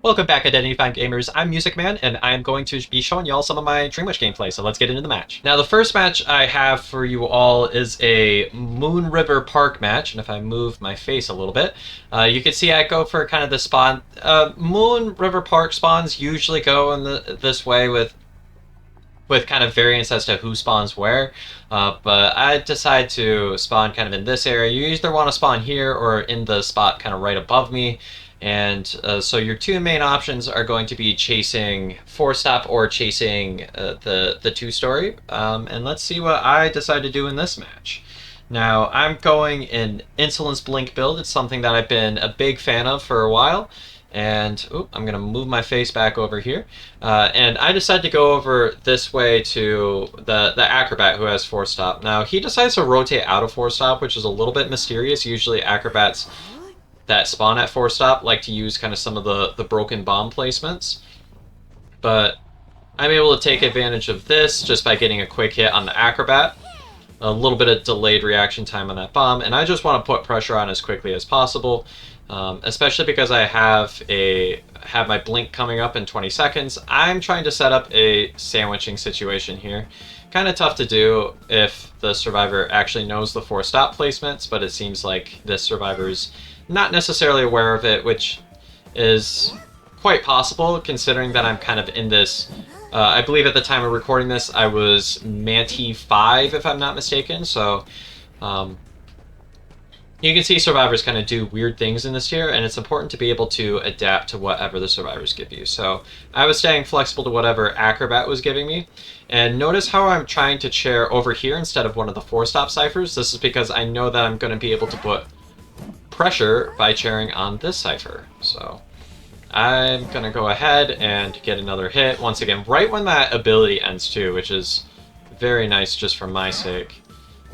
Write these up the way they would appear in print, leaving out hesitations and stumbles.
Welcome back, IdentityV gamers. I'm Music Man, and I'm going to be showing y'all some of my Dream Wish gameplay, so let's get into the match. Now, the first match I have for you all is a Moon River Park match, and if I move my face a little bit, you can see I go for kind of the spawn. Moon River Park spawns usually go in this way with kind of variance as to who spawns where, but I decide to spawn kind of in this area. You either want to spawn here or in the spot kind of right above me. And so your two main options are going to be chasing 4-stop or chasing the 2-story. And let's see what I decide to do in this match. Now, I'm going in Insolence Blink build. It's something that I've been a big fan of for a while. And I'm going to move my face back over here. And I decided to go over this way to the Acrobat who has 4-stop. Now, he decides to rotate out of 4-stop, which is a little bit mysterious. Usually Acrobats that spawn at 4-stop like to use kind of some of the broken bomb placements. But I'm able to take advantage of this just by getting a quick hit on the Acrobat. A little bit of delayed reaction time on that bomb, and I just want to put pressure on as quickly as possible, especially because I have my blink coming up in 20 seconds. I'm trying to set up a sandwiching situation here. Kind of tough to do if the survivor actually knows the 4-stop placements, but it seems like this survivor's not necessarily aware of it, which is quite possible considering that I'm kind of in this. I believe at the time of recording this, I was Manti 5, if I'm not mistaken. So you can see survivors kind of do weird things in this tier, and it's important to be able to adapt to whatever the survivors give you. So I was staying flexible to whatever Acrobat was giving me. And notice how I'm trying to chair over here instead of one of the 4-stop ciphers. This is because I know that I'm going to be able to put pressure by chairing on this cipher. So I'm going to go ahead and get another hit. Once again, right when that ability ends too, which is very nice just for my sake.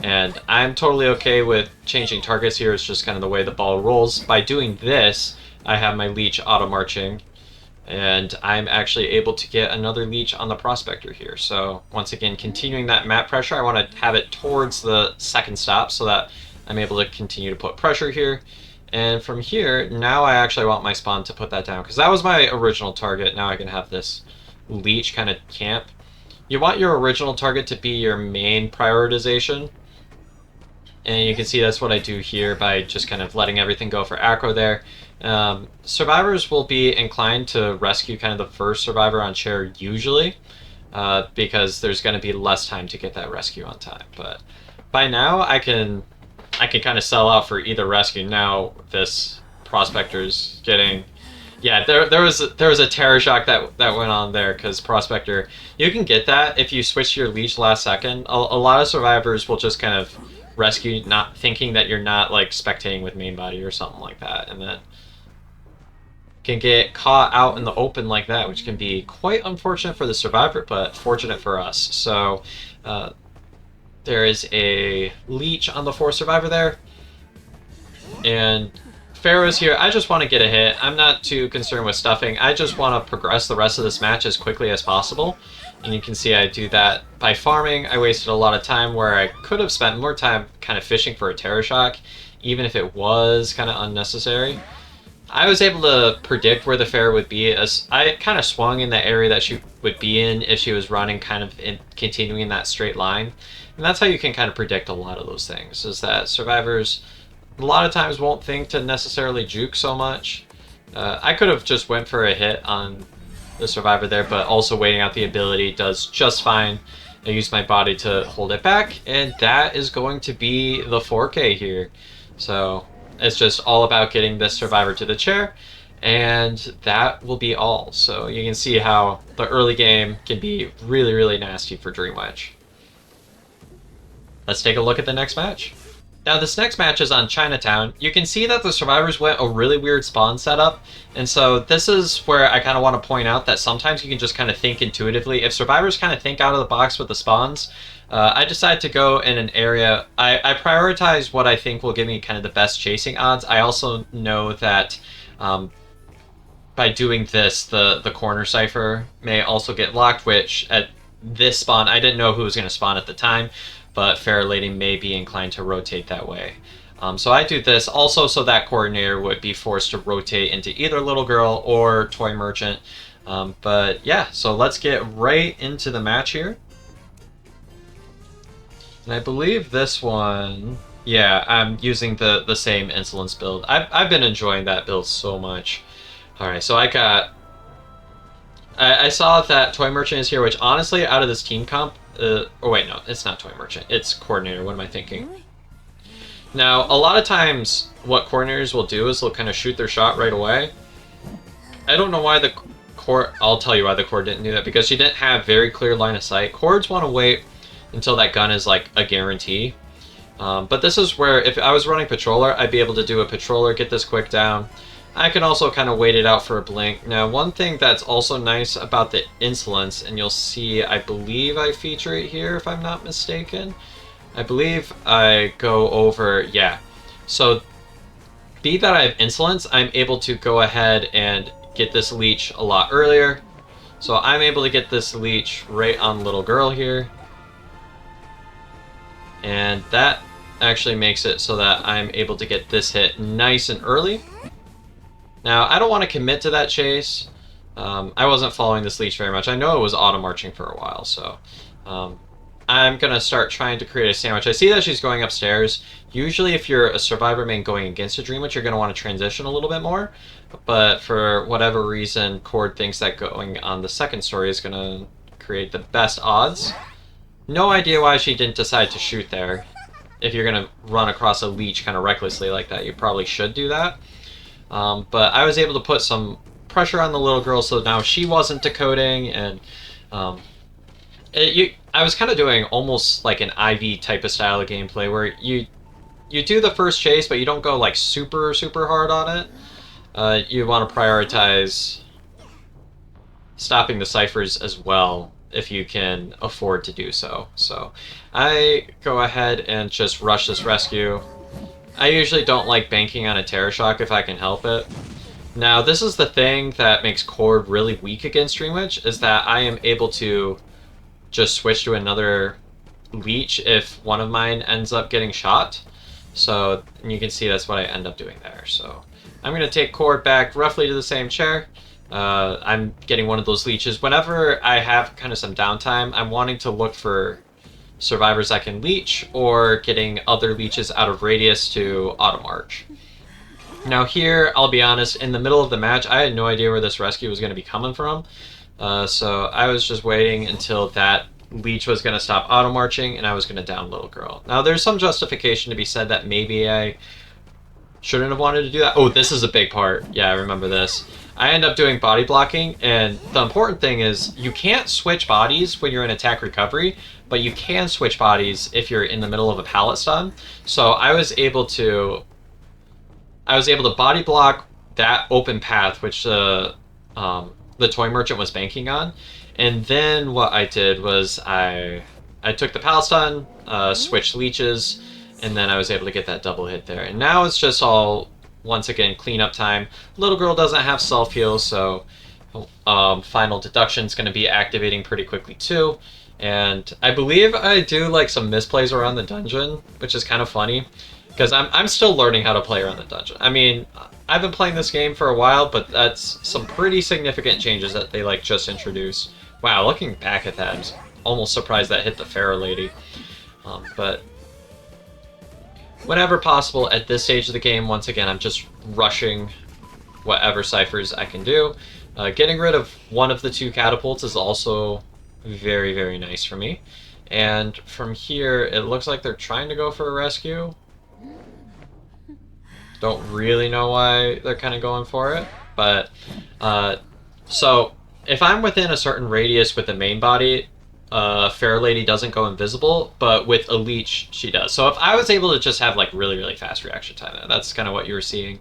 And I'm totally okay with changing targets here. It's just kind of the way the ball rolls. By doing this, I have my leech auto-marching, and I'm actually able to get another leech on the prospector here. So once again, continuing that map pressure, I want to have it towards the second stop so that I'm able to continue to put pressure here. And from here, now I actually want my spawn to put that down, because that was my original target. Now I can have this leech kind of camp. You want your original target to be your main prioritization. And you can see that's what I do here by just kind of letting everything go for acro there. Survivors will be inclined to rescue kind of the first survivor on chair usually, because there's going to be less time to get that rescue on time. But by now I can kind of sell out for either rescue. Now this prospector's getting, yeah, there was a terror shock that went on there, because prospector, you can get that if you switch your leech last second. A lot of survivors will just kind of rescue, not thinking that you're not like spectating with main body or something like that, and then can get caught out in the open like that, which can be quite unfortunate for the survivor, but fortunate for us. So there is a leech on the 4th survivor there, and Pharaoh's here. I just want to get a hit. I'm not too concerned with stuffing. I just want to progress the rest of this match as quickly as possible. And you can see I do that by farming. I wasted a lot of time where I could have spent more time kind of fishing for a terror shock, even if it was kind of unnecessary. I was able to predict where the Pharaoh would be, as I kind of swung in the area that she would be in if she was running kind of continuing that straight line. And that's how you can kind of predict a lot of those things, is that survivors a lot of times won't think to necessarily juke so much. I could have just went for a hit on the survivor there, but also waiting out the ability does just fine. I use my body to hold it back, and that is going to be the 4K here. So it's just all about getting this survivor to the chair, and that will be all. So you can see how the early game can be really, really nasty for Dream Wish. Let's take a look at the next match. Now this next match is on Chinatown. You can see that the survivors went a really weird spawn setup, and so this is where I kind of want to point out that sometimes you can just kind of think intuitively. If survivors kind of think out of the box with the spawns, I decided to go in an area. I prioritize what I think will give me kind of the best chasing odds. I also know that by doing this, the corner cipher may also get locked, which at this spawn, I didn't know who was going to spawn at the time, but Fair Lady may be inclined to rotate that way. So I do this also so that coordinator would be forced to rotate into either little girl or toy merchant. But yeah, so let's get right into the match here. And I believe this one, yeah, I'm using the same insolence build. I've been enjoying that build so much. All right, so I saw that Toy Merchant is here, which honestly, out of this team comp, oh wait, no, it's not Toy Merchant, it's Coordinator. What am I thinking? Now, a lot of times, what coordinators will do is they'll kind of shoot their shot right away. I don't know why the Cord, I'll tell you why the Cord didn't do that, because she didn't have very clear line of sight. Cords want to wait until that gun is like a guarantee. But this is where, if I was running Patroller, I'd be able to do a Patroller, get this quick down. I can also kind of wait it out for a blink. Now, one thing that's also nice about the Insolence, and you'll see, I believe I feature it here, if I'm not mistaken. I believe I go over, yeah. So, be that I have Insolence, I'm able to go ahead and get this leech a lot earlier. So I'm able to get this leech right on little girl here. And that actually makes it so that I'm able to get this hit nice and early. Now, I don't want to commit to that chase. I wasn't following this leech very much. I know it was auto marching for a while, so I'm going to start trying to create a sandwich. I see that she's going upstairs. Usually if you're a survivor main going against a Dream Witch, you're going to want to transition a little bit more. But for whatever reason, Cord thinks that going on the second story is going to create the best odds. No idea why she didn't decide to shoot there. If you're going to run across a leech kind of recklessly like that, you probably should do that. But I was able to put some pressure on the little girl, so now she wasn't decoding, and I was kind of doing almost like an IV type of style of gameplay where you do the first chase, but you don't go like super hard on it. You want to prioritize stopping the ciphers as well if you can afford to do so. So I go ahead and just rush this rescue. I usually don't like banking on a Terror Shock if I can help it. Now, this is the thing that makes Cord really weak against Dream Witch, is that I am able to just switch to another leech if one of mine ends up getting shot. So you can see that's what I end up doing there. So I'm going to take Cord back roughly to the same chair. I'm getting one of those leeches. Whenever I have kind of some downtime, I'm wanting to look for survivors I can leech, or getting other leeches out of radius to auto march. Now here, I'll be honest, in the middle of the match, I had no idea where this rescue was going to be coming from. So I was just waiting until that leech was going to stop auto marching, and I was going to down little girl. Now there's some justification to be said that maybe I shouldn't have wanted to do that. Oh, this is a big part. Yeah, I remember this. I end up doing body blocking, and the important thing is you can't switch bodies when you're in attack recovery, but you can switch bodies if you're in the middle of a pallet stun. So I was able to body block that open path, which the Toy Merchant was banking on, and then what I did was I took the pallet stun, switched leeches, and then I was able to get that double hit there. And now it's just all, once again, cleanup time. Little girl doesn't have self-heal, so final deduction is going to be activating pretty quickly too. And I believe I do like some misplays around the dungeon, which is kind of funny, because I'm still learning how to play around the dungeon. I mean, I've been playing this game for a while, but that's some pretty significant changes that they like just introduced. Wow, looking back at that, I'm almost surprised that hit the Pharaoh Lady. But whenever possible at this stage of the game, once again, I'm just rushing whatever ciphers I can do. Getting rid of one of the two catapults is also very nice for me. And from here, it looks like they're trying to go for a rescue. Don't really know why they're kind of going for it, but so if I'm within a certain radius with the main body, Fair Lady doesn't go invisible, but with a leech she does. So if I was able to just have like really fast reaction time, that's kind of what you were seeing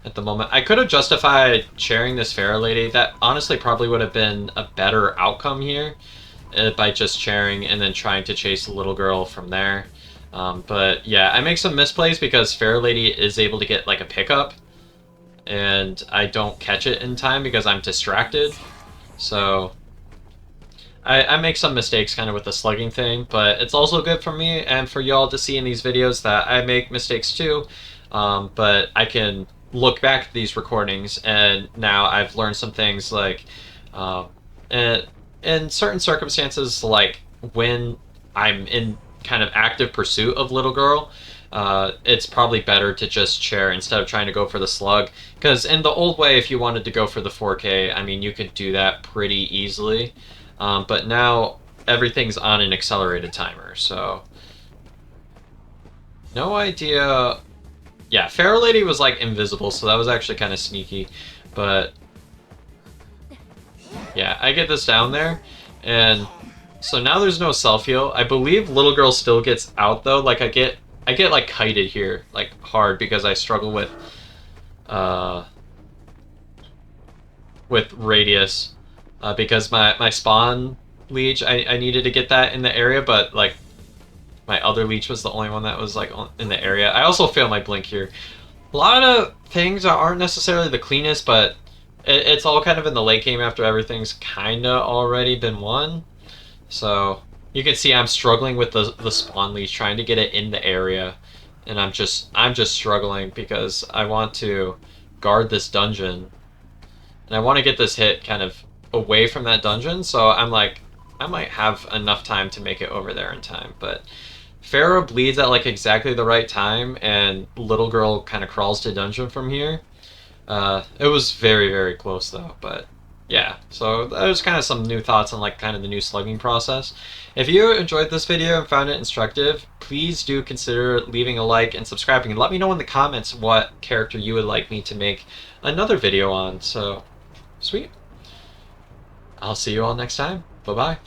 at the moment. I could have justified sharing this Fair Lady. That honestly probably would have been a better outcome here, by just sharing and then trying to chase the little girl from there. But yeah, I make some misplays because Fair Lady is able to get like a pickup, and I don't catch it in time because I'm distracted. So I make some mistakes kind of with the slugging thing, but it's also good for me and for y'all to see in these videos that I make mistakes too. But I can look back at these recordings, and now I've learned some things like, and in certain circumstances, like when I'm in kind of active pursuit of little girl, it's probably better to just chair instead of trying to go for the slug. Because in the old way, if you wanted to go for the 4K, I mean, you could do that pretty easily. But now everything's on an accelerated timer, so no idea. Yeah, Pharaoh Lady was like invisible, so that was actually kind of sneaky. But yeah, I get this down there, and so now there's no self-heal. I believe little girl still gets out though. Like I get like kited here, like hard, because I struggle with radius, because my spawn leech, I needed to get that in the area, but like my other leech was the only one that was like in the area. I also failed my blink here. A lot of things aren't necessarily the cleanest, but it's all kind of in the late game after everything's kind of already been won. So you can see I'm struggling with the spawn leech, trying to get it in the area, and I'm just struggling because I want to guard this dungeon, and I want to get this hit kind of away from that dungeon. So I'm like, I might have enough time to make it over there in time, but Pharaoh bleeds at like exactly the right time, and little girl kind of crawls to dungeon from here. It was very, very close though, but yeah, so there's kind of some new thoughts on like kind of the new slugging process. If you enjoyed this video and found it instructive, please do consider leaving a like and subscribing, and let me know in the comments what character you would like me to make another video on. So, sweet. I'll see you all next time. Bye-bye.